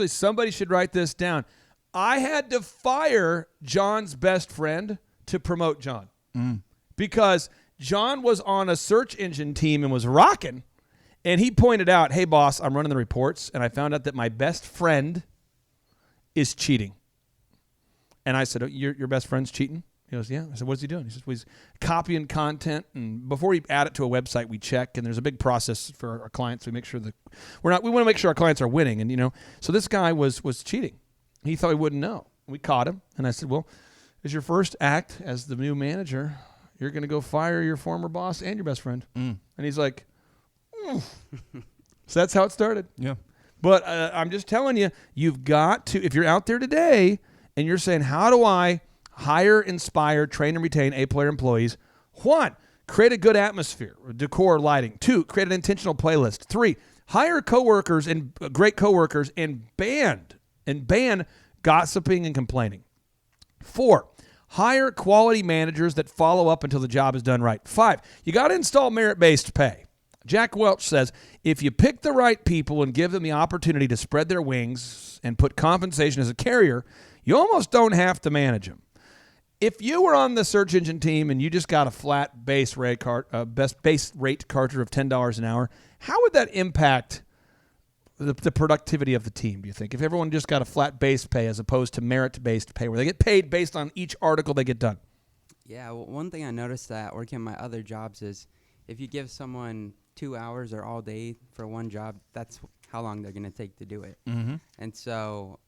Speaker 3: somebody should write this down. I had to fire John's best friend to promote John because John was on a search engine team and was rocking, and he pointed out, hey, boss, I'm running the reports, and I found out that my best friend is cheating. And I said, oh, your best friend's cheating? He goes, yeah. I said, what's he doing? He says, well, he's copying content, and before we add it to a website, we check, and there's a big process for our clients. We make sure that we want to make sure our clients are winning, and so this guy was cheating. He thought he wouldn't know. We caught him, and I said, well, as your first act as the new manager, you're going to go fire your former boss and your best friend. And he's like, so that's how it started.
Speaker 5: Yeah.
Speaker 3: But I'm just telling you, you've got to, if you're out there today and you're saying, how do I hire, inspire, train, and retain A-player employees? 1, create a good atmosphere, decor, lighting. 2, create an intentional playlist. 3, hire coworkers and great coworkers and ban gossiping and complaining. 4, hire quality managers that follow up until the job is done right. 5, you got to install merit-based pay. Jack Welch says, if you pick the right people and give them the opportunity to spread their wings and put compensation as a carrier, you almost don't have to manage them. If you were on the search engine team and you just got a flat base rate Carter of $10 an hour, how would that impact the productivity of the team, do you think? If everyone just got a flat base pay as opposed to merit-based pay, where they get paid based on each article they get done?
Speaker 4: Yeah, well, one thing I noticed that working my other jobs is if you give someone 2 hours or all day for one job, that's how long they're going to take to do it.
Speaker 5: Mm-hmm.
Speaker 4: And so,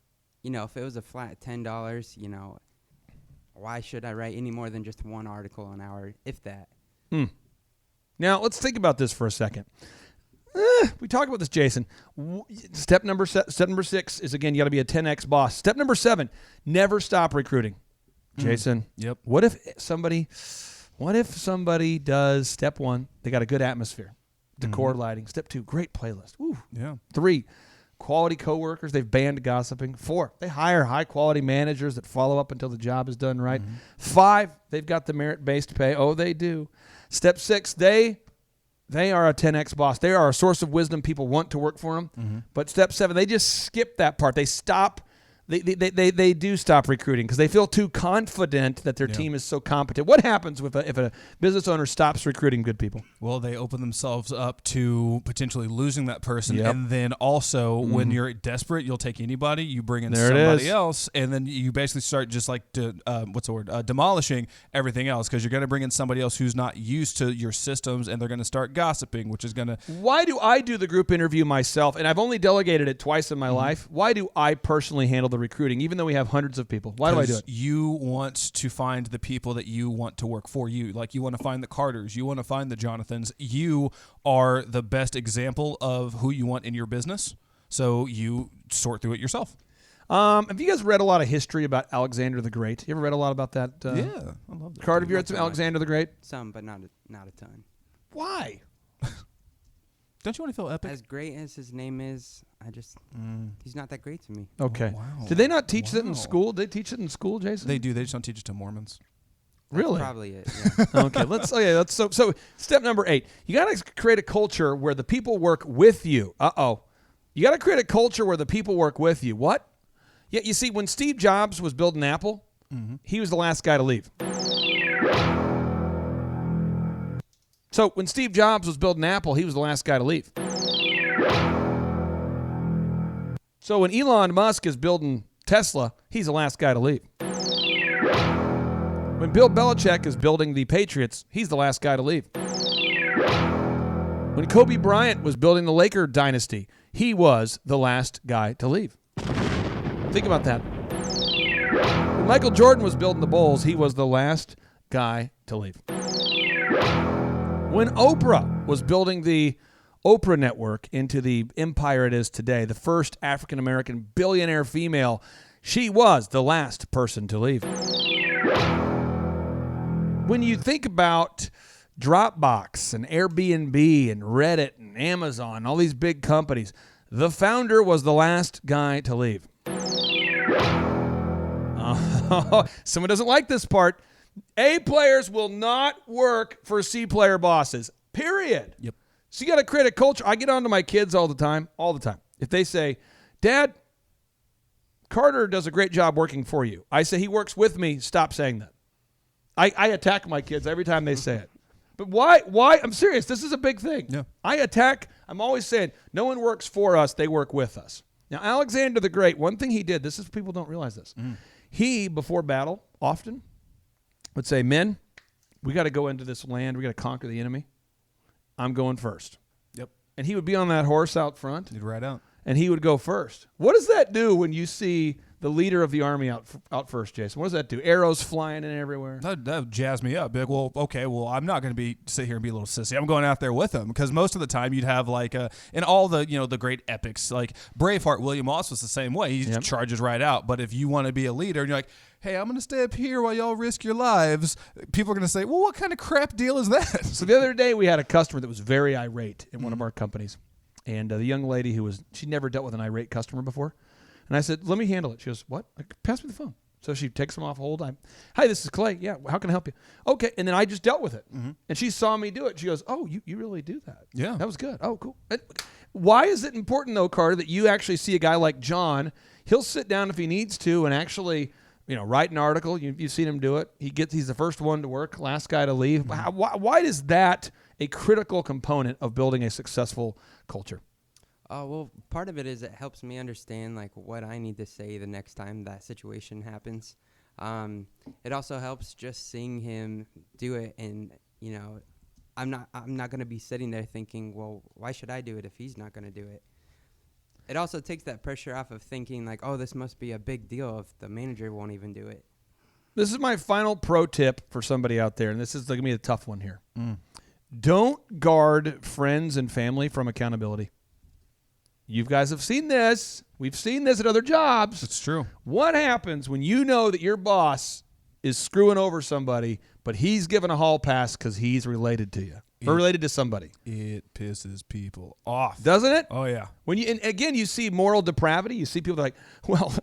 Speaker 4: if it was a flat $10, why should I write any more than just one article an hour, if that?
Speaker 3: Now, let's think about this for a second. We talked about this, Jason. Step number 6 is, again, you got to be a 10X boss. Step number 7, never stop recruiting. Jason,
Speaker 5: Yep.
Speaker 3: What if somebody does step 1, they got a good atmosphere, decor, lighting. Step 2, great playlist. Woo.
Speaker 5: Yeah.
Speaker 3: 3, quality coworkers, they've banned gossiping. 4, they hire high-quality managers that follow up until the job is done right. 5, they've got the merit-based pay. Oh, they do. Step 6, they are a 10X boss. They are a source of wisdom. People want to work for them. But step 7, they just skip that part. They stop. They do stop recruiting because they feel too confident that their team is so competent. What happens if a business owner stops recruiting good people?
Speaker 5: Well, they open themselves up to potentially losing that person. And then also when you're desperate, you'll take anybody. You bring in somebody else, and then you basically start just like demolishing everything else because you're going to bring in somebody else who's not used to your systems, and they're going to start gossiping, which is going to...
Speaker 3: Why do I do the group interview myself? And I've only delegated it twice in my life. Why do I personally handle the recruiting, even though we have hundreds of people? Why do I do it?
Speaker 5: You want to find the people that you want to work for you. Like, you want to find the Carters. You want to find the Jonathans. You are the best example of who you want in your business. So you sort through it yourself.
Speaker 3: Have you guys read a lot of history about Alexander the Great? You ever read a lot about that?
Speaker 5: Yeah, I love that.
Speaker 3: Carter, have you read some Alexander the Great?
Speaker 4: Some, but not a ton.
Speaker 3: Why?
Speaker 5: Don't you want to feel epic?
Speaker 4: As great as his name is, he's not that great to me.
Speaker 3: Okay.
Speaker 5: Oh, wow.
Speaker 3: Did they not teach that in
Speaker 5: Wow.
Speaker 3: school? Did they teach it in school, Jason?
Speaker 5: They do. They just don't teach it to Mormons.
Speaker 3: Really?
Speaker 4: That's probably it. Yeah.
Speaker 3: Okay, let's so step number 8. You got to create a culture where the people work with you. You got to create a culture where the people work with you. What? Yeah, you see, when Steve Jobs was building Apple, he was the last guy to leave. So when Steve Jobs was building Apple, he was the last guy to leave. So when Elon Musk is building Tesla, he's the last guy to leave. When Bill Belichick is building the Patriots, he's the last guy to leave. When Kobe Bryant was building the Laker dynasty, he was the last guy to leave. Think about that. When Michael Jordan was building the Bulls, he was the last guy to leave. When Oprah was building the Oprah Network into the empire it is today, the first African-American billionaire female, she was the last person to leave. When you think about Dropbox and Airbnb and Reddit and Amazon, all these big companies, the founder was the last guy to leave. Someone doesn't like this part. A players will not work for C player bosses, period.
Speaker 6: Yep.
Speaker 3: So you got to create a culture. I get on to my kids all the time. If they say, Dad, Carter does a great job working for you, I say he works with me. Stop saying that. I attack my kids every time they say it. But why? I'm serious. This is a big thing.
Speaker 6: Yeah.
Speaker 3: I'm always saying, no one works for us. They work with us. Now, Alexander the Great, one thing he did, people don't realize this. He, before battle, often would say, men, we got to go into this land. We got to conquer the enemy. I'm going first.
Speaker 6: Yep.
Speaker 3: And he would be on that horse out front.
Speaker 6: You'd ride out.
Speaker 3: And he would go first. What does that do when you see the leader of the army out first, Jason? What does that do? Arrows flying in everywhere.
Speaker 6: That would jazz me up. Be like, well, okay, I'm not going to sit here and be a little sissy. I'm going out there with them, because most of the time you'd have in all the the great epics like Braveheart, William Moss was the same way. He charges right out. But if you want to be a leader and you're like, hey, I'm going to stay up here while y'all risk your lives, people are going to say, well, what kind of crap deal is that?
Speaker 3: So the other day we had a customer that was very irate in one of our companies. And the young lady she never dealt with an irate customer before. And I said, let me handle it. She goes, what? Pass me the phone. So she takes him off hold. Hi, this is Clay. Yeah, how can I help you? Okay. And then I just dealt with it. And she saw me do it. She goes, oh, you really do that?
Speaker 6: Yeah.
Speaker 3: That was good. Oh, cool. Why is it important, though, Carter, that you actually see a guy like John? He'll sit down if he needs to and actually write an article. You've seen him do it. He's the first one to work, last guy to leave. Why is that a critical component of building a successful culture?
Speaker 4: Well, part of it is it helps me understand what I need to say the next time that situation happens. It also helps just seeing him do it, and I'm not going to be sitting there thinking, well, why should I do it if he's not going to do it? It also takes that pressure off of thinking oh, this must be a big deal if the manager won't even do it.
Speaker 3: This is my final pro tip for somebody out there, and this is going to be a tough one here. Don't guard friends and family from accountability. You guys have seen this. We've seen this at other jobs.
Speaker 6: It's true.
Speaker 3: What happens when you know that your boss is screwing over somebody, but he's given a hall pass because he's related to you or related to somebody?
Speaker 6: It pisses people off.
Speaker 3: Doesn't it?
Speaker 6: Oh, yeah.
Speaker 3: And again, you see moral depravity. You see people like, well,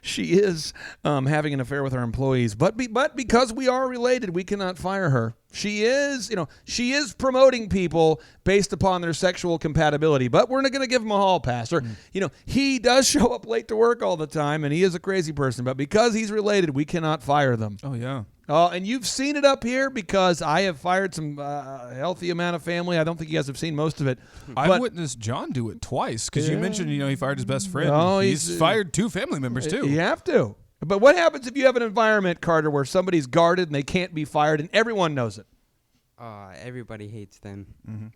Speaker 3: she is having an affair with our employees, but because we are related, we cannot fire her. She is promoting people based upon their sexual compatibility, but we're not going to give him a hall pass. Or, he does show up late to work all the time, and he is a crazy person, but because he's related, we cannot fire them.
Speaker 6: Oh, yeah.
Speaker 3: And you've seen it up here because I have fired some healthy amount of family. I don't think you guys have seen most of it.
Speaker 6: I've witnessed John do it twice because you mentioned, he fired his best friend.
Speaker 3: Oh,
Speaker 6: he's fired 2 family members, too.
Speaker 3: You have to. But what happens if you have an environment, Carter, where somebody's guarded and they can't be fired and everyone knows it?
Speaker 4: Everybody hates them.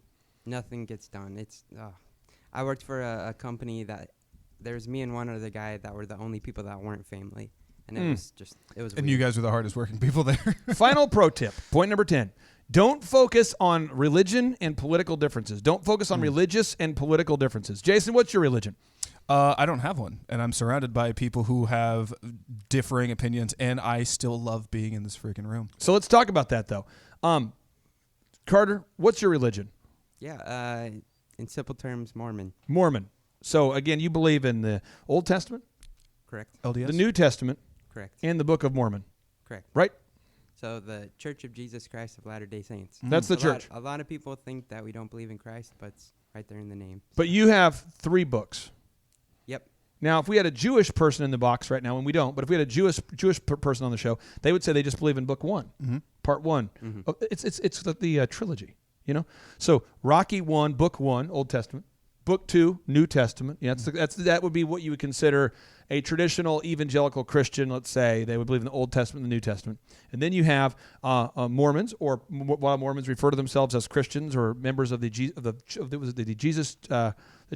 Speaker 4: Nothing gets done. I worked for a company that there's me and one other guy that were the only people that weren't family. And it was
Speaker 6: And
Speaker 4: weird.
Speaker 6: you guys were the hardest working people there.
Speaker 3: Final pro tip, point number 10. Don't focus on religion and political differences. Don't focus on religious and political differences. Jason, what's your religion?
Speaker 6: I don't have one, and I'm surrounded by people who have differing opinions, and I still love being in this freaking room.
Speaker 3: So let's talk about that, though. Carter, what's your religion?
Speaker 4: Yeah, in simple terms, Mormon.
Speaker 3: Mormon. So, again, you believe in the Old Testament,
Speaker 4: Correct.
Speaker 6: LDS?
Speaker 3: the New Testament,
Speaker 4: Correct.
Speaker 3: and the Book of Mormon,
Speaker 4: Correct.
Speaker 3: right?
Speaker 4: So the Church of Jesus Christ of Latter-day Saints.
Speaker 3: That's the church.
Speaker 4: A lot of people think that we don't believe in Christ, but it's right there in the name.
Speaker 3: But you have 3 books.
Speaker 4: Yep.
Speaker 3: Now, if we had a Jewish person in the box right now, and we don't, but if we had a Jewish person on the show, they would say they just believe in Book 1, Part 1. It's the trilogy, So Rocky 1, Book 1, Old Testament. Book 2, New Testament. Yeah, that would be what you would consider a traditional evangelical Christian, let's say. They would believe in the Old Testament and the New Testament. And then you have Mormons, or while Mormons refer to themselves as Christians or members of the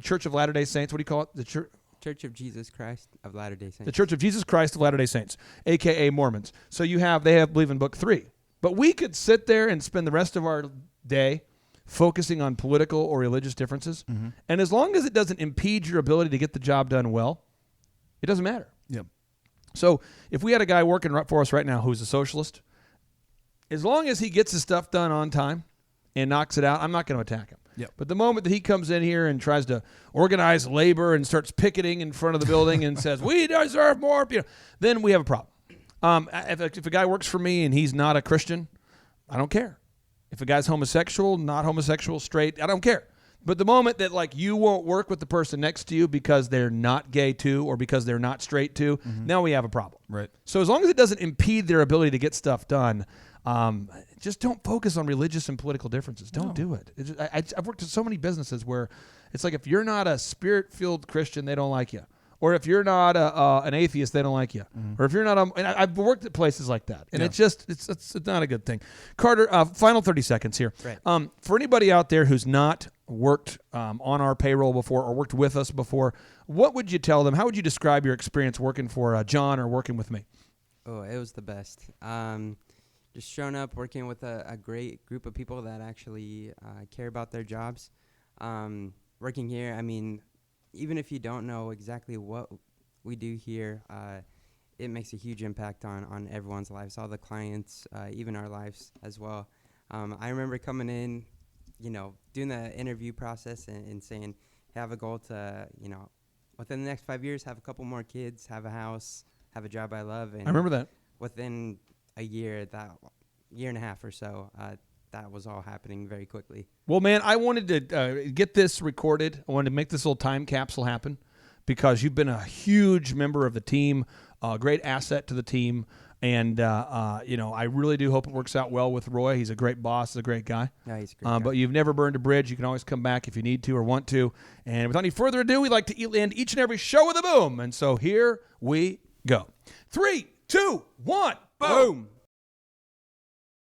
Speaker 3: Church of Latter-day Saints. What do you call it? The
Speaker 4: Church of Jesus Christ of Latter-day Saints.
Speaker 3: The Church of Jesus Christ of Latter-day Saints, a.k.a. Mormons. So they believe in Book 3. But we could sit there and spend the rest of our day focusing on political or religious differences. Mm-hmm. And as long as it doesn't impede your ability to get the job done well, it doesn't matter.
Speaker 6: Yep.
Speaker 3: So if we had a guy working for us right now who's a socialist, as long as he gets his stuff done on time and knocks it out, I'm not going to attack him.
Speaker 6: Yep.
Speaker 3: But the moment that he comes in here and tries to organize labor and starts picketing in front of the building and says, we deserve more, then we have a problem. If a guy works for me and he's not a Christian, I don't care. If a guy's homosexual, not homosexual, straight, I don't care. But the moment that you won't work with the person next to you because they're not gay too or because they're not straight too, now we have a problem.
Speaker 6: Right.
Speaker 3: So as long as it doesn't impede their ability to get stuff done, just don't focus on religious and political differences. Don't do it. I've worked in so many businesses where it's like if you're not a spirit-filled Christian, they don't like you. Or if you're not an atheist, they don't like you. Or if you're not, and I've worked at places like that, and it's not a good thing. Carter, final 30 seconds here.
Speaker 4: Right.
Speaker 3: For anybody out there who's not worked on our payroll before or worked with us before, what would you tell them? How would you describe your experience working for John or working with me?
Speaker 4: Oh, it was the best. Just showing up, working with a great group of people that actually care about their jobs. Working here, I mean, even if you don't know exactly what we do here, it makes a huge impact on everyone's lives, all the clients, even our lives as well. I remember coming in, doing the interview process and saying, have a goal to, within the next 5 years, have a couple more kids, have a house, have a job I love. And
Speaker 3: I remember that.
Speaker 4: within a year and a half or so, that was all happening very quickly.
Speaker 3: Well, man, I wanted to get this recorded. I wanted to make this little time capsule happen because you've been a huge member of the team, a great asset to the team. And, I really do hope it works out well with Roy. He's a great boss. He's a great guy.
Speaker 4: Yeah, he's a great guy.
Speaker 3: But you've never burned a bridge. You can always come back if you need to or want to. And without any further ado, we like to end each and every show with a boom. And so here we go. 3, 2, 1, boom.